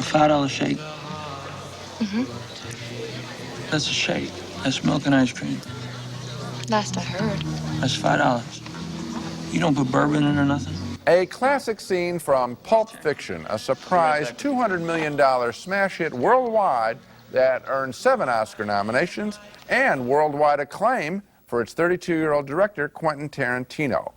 a $5 shake? Mm-hmm. That's a shake. That's milk and ice cream. Last I heard. That's $5. You don't put bourbon in or nothing? A classic scene from Pulp Fiction, a surprise $200 million smash hit worldwide that earned 7 Oscar nominations and worldwide acclaim for its 32-year-old director, Quentin Tarantino.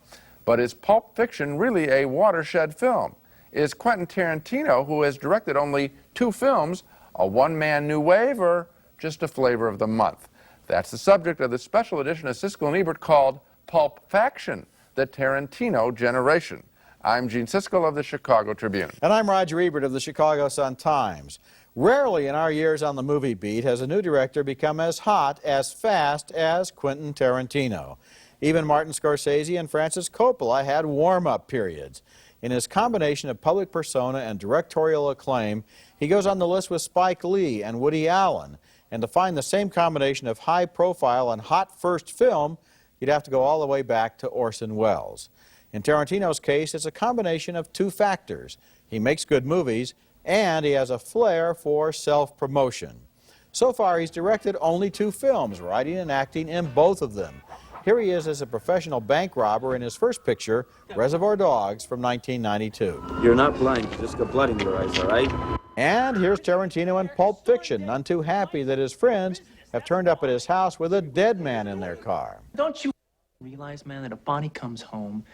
But is Pulp Fiction really a watershed film? Is Quentin Tarantino, who has directed only 2 films, a one-man new wave or just a flavor of the month? That's the subject of the special edition of Siskel Ebert called Pulp Faction, the Tarantino Generation. I'm Gene Siskel of the Chicago Tribune. And I'm Roger Ebert of the Chicago Sun-Times. Rarely in our years on the movie beat has a new director become as hot, as fast as Quentin Tarantino. Even Martin Scorsese and Francis Coppola had warm-up periods. In his combination of public persona and directorial acclaim, he goes on the list with Spike Lee and Woody Allen. And to find the same combination of high-profile and hot first film, you'd have to go all the way back to Orson Welles. In Tarantino's case, it's a combination of 2 factors. He makes good movies, and he has a flair for self-promotion. So far, he's directed only 2 films, writing and acting in both of them. Here he is as a professional bank robber in his first picture, Reservoir Dogs, from 1992. You're not blind, you just got blood in your eyes, all right? And here's Tarantino in Pulp Fiction, none too happy that his friends have turned up at his house with a dead man in their car. Don't you realize, man, that if Bonnie comes home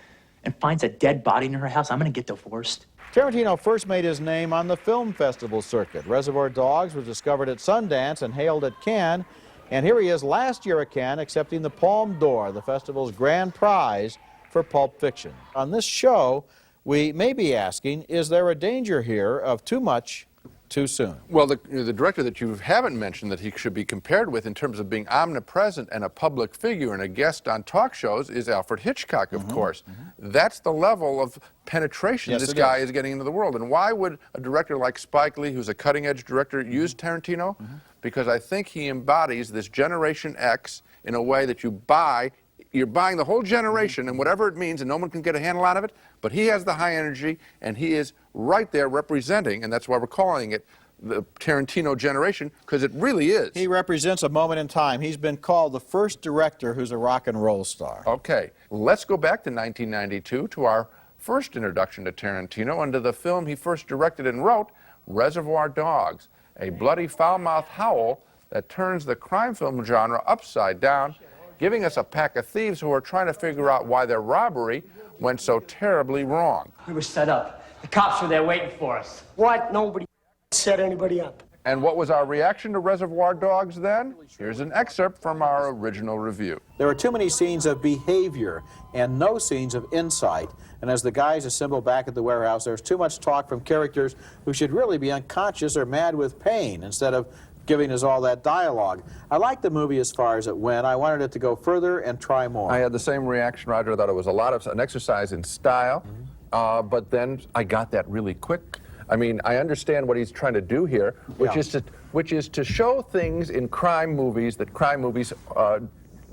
and finds a dead body in her house, I'm going to get divorced? Tarantino first made his name on the film festival circuit. Reservoir Dogs was discovered at Sundance and hailed at Cannes. And here he is last year at Cannes accepting the Palme d'Or, the festival's grand prize for Pulp Fiction. On this show, we may be asking, is there a danger here of too much too soon? Well, the director that you haven't mentioned that he should be compared with in terms of being omnipresent and a public figure and a guest on talk shows is Alfred Hitchcock, of course. That's the level of penetration this guy is getting into the world. And why would a director like Spike Lee, who's a cutting-edge director, use Tarantino? Because I think he embodies this Generation X in a way that you're buying the whole generation and whatever it means, and no one can get a handle out of it, but he has the high energy, and he is right there representing, and that's why we're calling it the Tarantino generation, because it really is. He represents a moment in time. He's been called the first director who's a rock and roll star. Okay, let's go back to 1992 to our first introduction to Tarantino and to the film he first directed and wrote, Reservoir Dogs, a bloody foul-mouthed howl that turns the crime film genre upside down, giving us a pack of thieves who are trying to figure out why their robbery went so terribly wrong. We were set up. The cops were there waiting for us. What? Nobody set anybody up. And what was our reaction to Reservoir Dogs then? Here's an excerpt from our original review. There are too many scenes of behavior and no scenes of insight. And as the guys assemble back at the warehouse, there's too much talk from characters who should really be unconscious or mad with pain instead of giving us all that dialogue. I liked the movie as far as it went. I wanted it to go further and try more. I had the same reaction, Roger. I thought it was a lot of an exercise in style, but then I got that really quick. I mean, I understand what he's trying to do here, which is to show things in crime movies that crime movies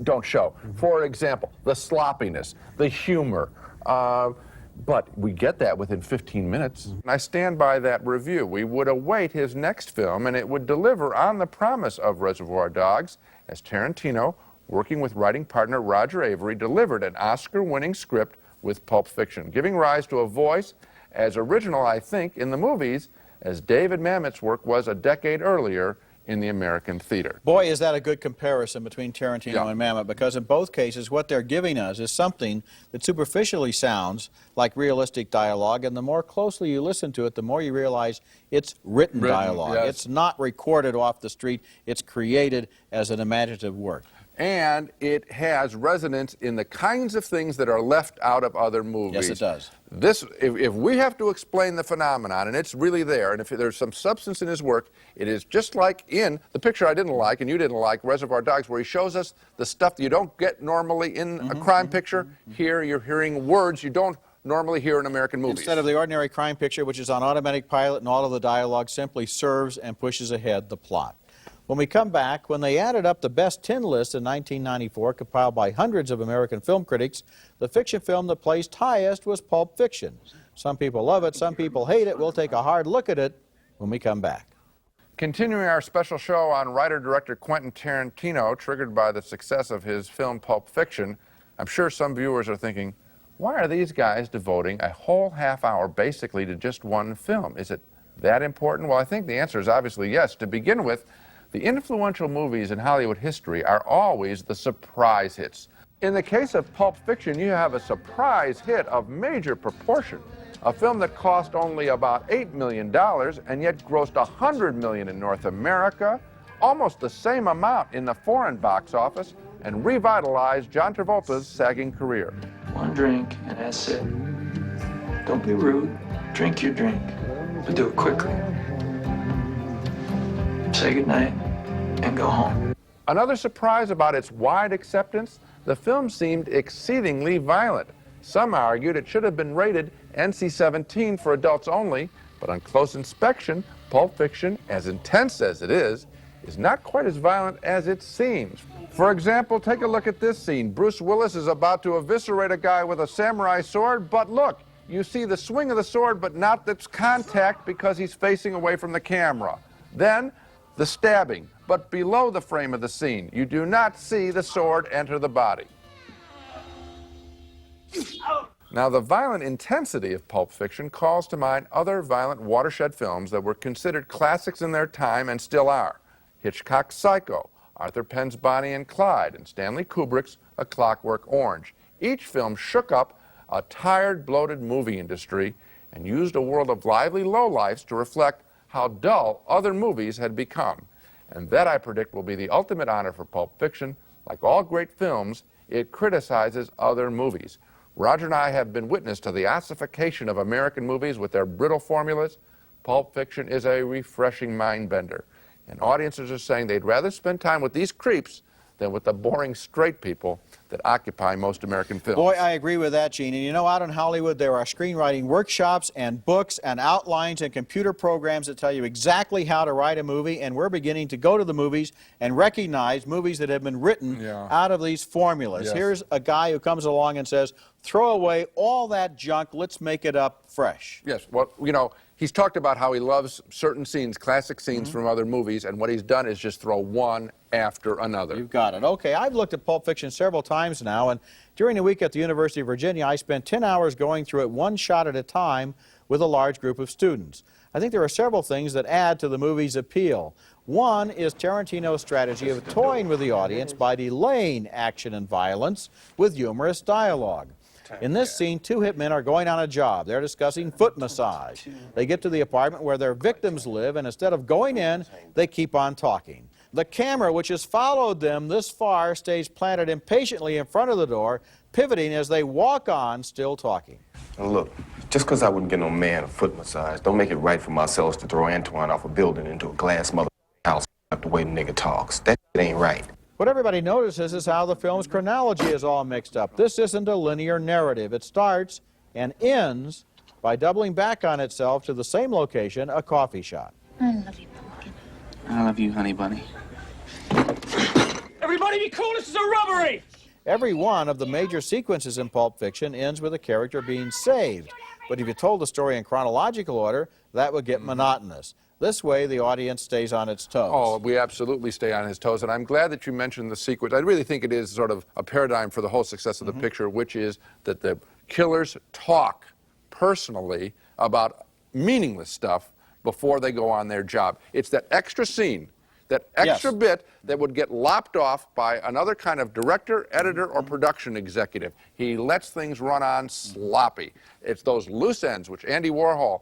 don't show. For example, the sloppiness, the humor. But we get that within 15 minutes. And I stand by that review. We would await his next film, and it would deliver on the promise of Reservoir Dogs, as Tarantino, working with writing partner Roger Avery, delivered an Oscar-winning script with Pulp Fiction, giving rise to a voice as original, I think, in the movies as David Mamet's work was a decade earlier in the American theater. Boy, is that a good comparison between Tarantino and Mamet, because in both cases what they're giving us is something that superficially sounds like realistic dialogue, and the more closely you listen to it, the more you realize it's written dialogue. Yes. It's not recorded off the street, it's created as an imaginative work. And it has resonance in the kinds of things that are left out of other movies. Yes, it does. If we have to explain the phenomenon, and it's really there, and if there's some substance in his work, it is just like in the picture I didn't like, and you didn't like, Reservoir Dogs, where he shows us the stuff that you don't get normally in a crime picture. Here you're hearing words you don't normally hear in American movies. Instead of the ordinary crime picture, which is on automatic pilot and all of the dialogue simply serves and pushes ahead the plot. When we come back, when they added up the best 10 list in 1994, compiled by hundreds of American film critics, the fiction film that placed highest was Pulp Fiction. Some people love it, some people hate it. We'll take a hard look at it when we come back. Continuing our special show on writer-director Quentin Tarantino, triggered by the success of his film Pulp Fiction, I'm sure some viewers are thinking, why are these guys devoting a whole half hour basically to just one film? Is it that important? Well, I think the answer is obviously yes. To begin with, the influential movies in Hollywood history are always the surprise hits. In the case of Pulp Fiction, you have a surprise hit of major proportion. A film that cost only about $8 million and yet grossed $100 million in North America, almost the same amount in the foreign box office, and revitalized John Travolta's sagging career. One drink, and that's it. Don't be rude. Drink your drink, but do it quickly. Say goodnight and go home. Another surprise about its wide acceptance, the film seemed exceedingly violent. Some argued it should have been rated NC-17 for adults only, but on close inspection, Pulp Fiction, as intense as it is not quite as violent as it seems. For example, take a look at this scene. Bruce Willis is about to eviscerate a guy with a samurai sword, but look, you see the swing of the sword, but not its contact because he's facing away from the camera. Then, the stabbing, but below the frame of the scene. You do not see the sword enter the body. Now, the violent intensity of Pulp Fiction calls to mind other violent watershed films that were considered classics in their time and still are. Hitchcock's Psycho, Arthur Penn's Bonnie and Clyde, and Stanley Kubrick's A Clockwork Orange. Each film shook up a tired, bloated movie industry and used a world of lively lowlifes to reflect how dull other movies had become. And that, I predict, will be the ultimate honor for Pulp Fiction. Like all great films, it criticizes other movies. Roger and I have been witness to the ossification of American movies with their brittle formulas. Pulp Fiction is a refreshing mind-bender. And audiences are saying they'd rather spend time with these creeps than with the boring straight people that occupy most American films. Boy, I agree with that, Gene. And you know, out in Hollywood, there are screenwriting workshops and books and outlines and computer programs that tell you exactly how to write a movie, and we're beginning to go to the movies and recognize movies that have been written out of these formulas. Yes. Here's a guy who comes along and says, throw away all that junk, let's make it up fresh. Yes, well, you know, he's talked about how he loves certain scenes, classic scenes from other movies, and what he's done is just throw one after another. You've got it. Okay, I've looked at Pulp Fiction several times now, and during the week at the University of Virginia, I spent 10 hours going through it one shot at a time with a large group of students. I think there are several things that add to the movie's appeal. One is Tarantino's strategy of toying with the audience by delaying action and violence with humorous dialogue. In this scene, two hitmen are going on a job. They're discussing foot massage. They get to the apartment where their victims live, and instead of going in, they keep on talking. The camera, which has followed them this far, stays planted impatiently in front of the door, pivoting as they walk on, still talking. Now look, just because I wouldn't get no man a foot massage, don't make it right for ourselves to throw Antoine off a building into a glass mother house the way the nigga talks. That shit ain't right. What everybody notices is how the film's chronology is all mixed up. This isn't a linear narrative. It starts and ends by doubling back on itself to the same location, a coffee shop. I love you, Pumpkin. I love you, honey bunny. Everybody be cool, this is a robbery! Every one of the major sequences in Pulp Fiction ends with a character being saved. But if you told the story in chronological order, that would get monotonous. This way, the audience stays on its toes. Oh, we absolutely stay on his toes, and I'm glad that you mentioned the sequence. I really think it is sort of a paradigm for the whole success of the picture, which is that the killers talk personally about meaningless stuff before they go on their job. It's that extra scene, that extra bit that would get lopped off by another kind of director, editor, or production executive. He lets things run on sloppy. It's those loose ends, which Andy Warhol,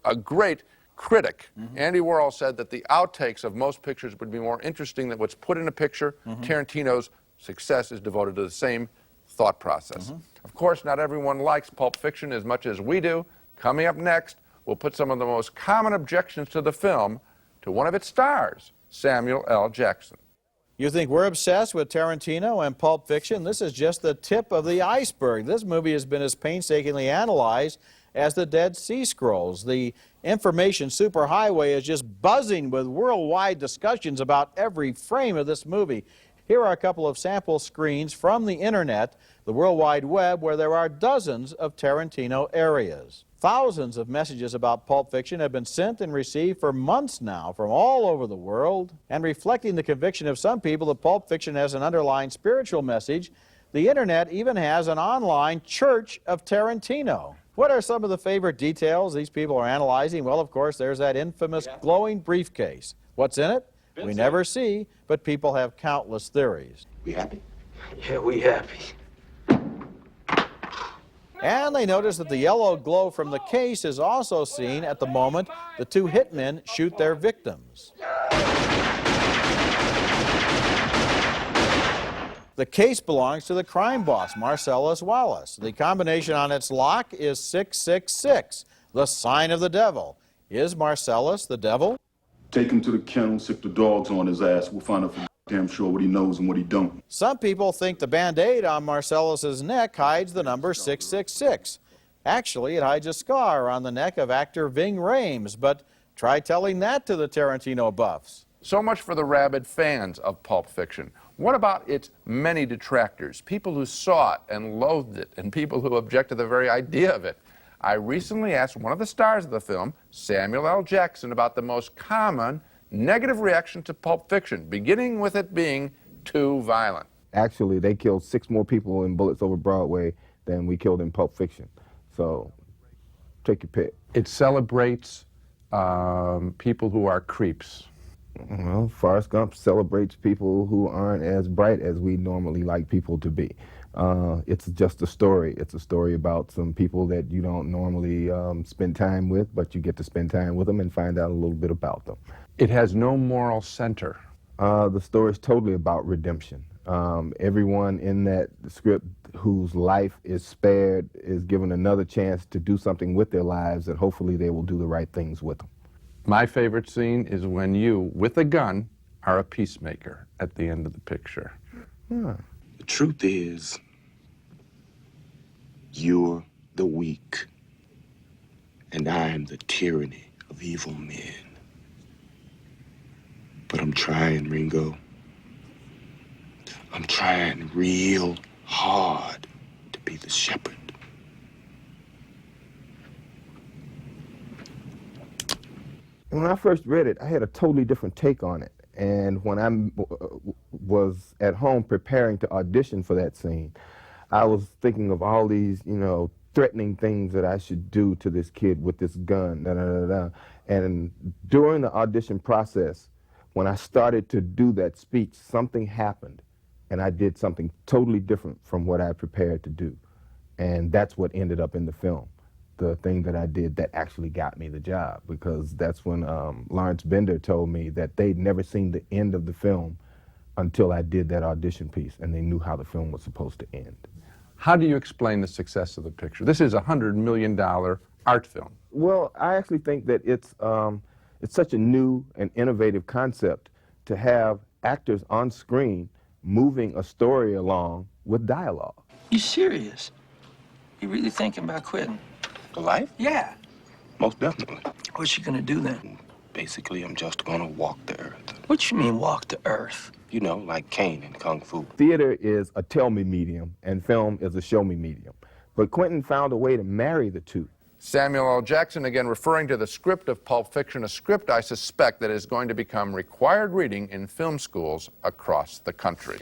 a great critic, Andy Warhol said that the outtakes of most pictures would be more interesting than what's put in a picture. Tarantino's success is devoted to the same thought process. Of course, not everyone likes Pulp Fiction as much as we do. Coming up next, we'll put some of the most common objections to the film to one of its stars, Samuel L. Jackson. You think we're obsessed with Tarantino and Pulp Fiction? This is just the tip of the iceberg. This movie has been as painstakingly analyzed as the Dead Sea Scrolls. The information superhighway is just buzzing with worldwide discussions about every frame of this movie. Here are a couple of sample screens from the internet, the World Wide Web, where there are dozens of Tarantino areas. Thousands of messages about Pulp Fiction have been sent and received for months now from all over the world. And reflecting the conviction of some people that Pulp Fiction has an underlying spiritual message, the internet even has an online Church of Tarantino. What are some of the favorite details these people are analyzing? Well, of course, there's that infamous glowing briefcase. What's in it? We never see, but people have countless theories. We happy? Yeah, we happy. And they notice that the yellow glow from the case is also seen at the moment the two hitmen shoot their victims. The case belongs to the crime boss, Marcellus Wallace. The combination on its lock is 666, the sign of the devil. Is Marcellus the devil? Take him to the kennel, sick the dogs on his ass. We'll find out for damn sure what he knows and what he don't. Some people think the Band-Aid on Marcellus's neck hides the number 666. Actually, it hides a scar on the neck of actor Ving Rhames, but try telling that to the Tarantino buffs. So much for the rabid fans of Pulp Fiction. What about its many detractors, people who saw it and loathed it, and people who object to the very idea of it? I recently asked one of the stars of the film, Samuel L. Jackson, about the most common negative reaction to Pulp Fiction, beginning with it being too violent. Actually, they killed 6 more people in Bullets Over Broadway than we killed in Pulp Fiction. So, take your pick. It celebrates people who are creeps. Well, Forrest Gump celebrates people who aren't as bright as we normally like people to be. It's just a story. It's a story about some people that you don't normally spend time with, but you get to spend time with them and find out a little bit about them. It has no moral center. The story is totally about redemption. Everyone in that script whose life is spared is given another chance to do something with their lives, and hopefully they will do the right things with them. My favorite scene is when you, with a gun, are a peacemaker at the end of the picture. Huh. The truth is, you're the weak, and I am the tyranny of evil men. But I'm trying, Ringo. I'm trying real hard to be the shepherd. When I first read it, I had a totally different take on it. And when I was at home preparing to audition for that scene, I was thinking of all these, threatening things that I should do to this kid with this gun, And during the audition process, when I started to do that speech, something happened, and I did something totally different from what I prepared to do. And that's what ended up in the film. The thing that I did that actually got me the job, because that's when Lawrence Bender told me that they'd never seen the end of the film until I did that audition piece, and they knew how the film was supposed to end. How do you explain the success of the picture? This is a $100 million art film. Well, I actually think that it's such a new and innovative concept to have actors on screen moving a story along with dialogue. You serious? You really thinking about quitting? The life? Yeah. Most definitely. What's you gonna do then? Basically, I'm just gonna walk the earth. What you mean walk the earth? You know, like Kane in Kung Fu. Theater is a tell-me medium, and film is a show-me medium. But Quentin found a way to marry the two. Samuel L. Jackson, again referring to the script of Pulp Fiction, a script I suspect that is going to become required reading in film schools across the country.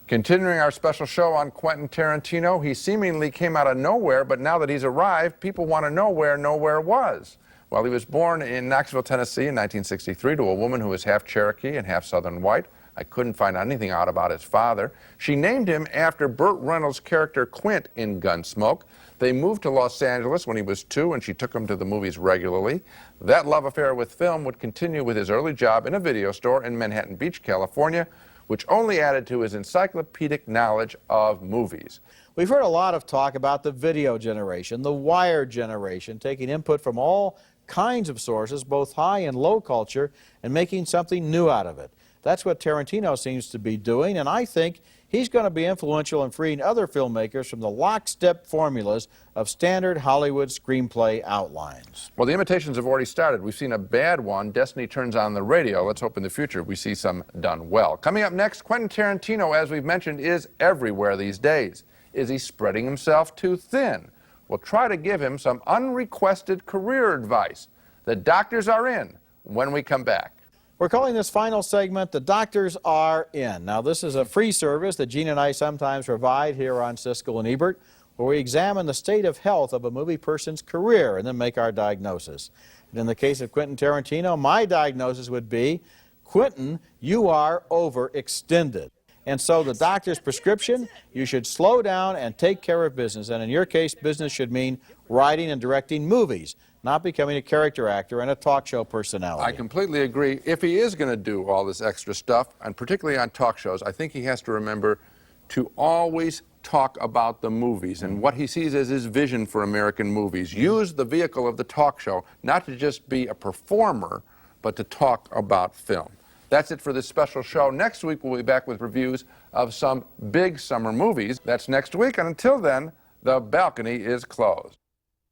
Continuing our special show on Quentin Tarantino, he seemingly came out of nowhere, but now that he's arrived, people want to know where nowhere was. Well, he was born in Knoxville, Tennessee in 1963 to a woman who was half Cherokee and half Southern white. I couldn't find anything out about his father. She named him after Burt Reynolds' character Quint in Gunsmoke. They moved to Los Angeles when he was 2, and she took him to the movies regularly. That love affair with film would continue with his early job in a video store in Manhattan Beach, California, which only added to his encyclopedic knowledge of movies. We've heard a lot of talk about the video generation, the wired generation, taking input from all kinds of sources, both high and low culture, and making something new out of it. That's what Tarantino seems to be doing, and I think he's going to be influential in freeing other filmmakers from the lockstep formulas of standard Hollywood screenplay outlines. Well, the imitations have already started. We've seen a bad one, Destiny Turns on the Radio. Let's hope in the future we see some done well. Coming up next, Quentin Tarantino, as we've mentioned, is everywhere these days. Is he spreading himself too thin? will try to give him some unrequested career advice. The doctors are in when we come back. We're calling this final segment, The Doctors Are In. Now, this is a free service that Gene and I sometimes provide here on Siskel and Ebert, where we examine the state of health of a movie person's career and then make our diagnosis. And in the case of Quentin Tarantino, my diagnosis would be, Quentin, you are overextended. And so the doctor's prescription, you should slow down and take care of business. And in your case, business should mean writing and directing movies, not becoming a character actor and a talk show personality. I completely agree. If he is going to do all this extra stuff, and particularly on talk shows, I think he has to remember to always talk about the movies and what he sees as his vision for American movies. Use the vehicle of the talk show, not to just be a performer, but to talk about film. That's it for this special show. Next week, we'll be back with reviews of some big summer movies. That's next week, and until then, the balcony is closed.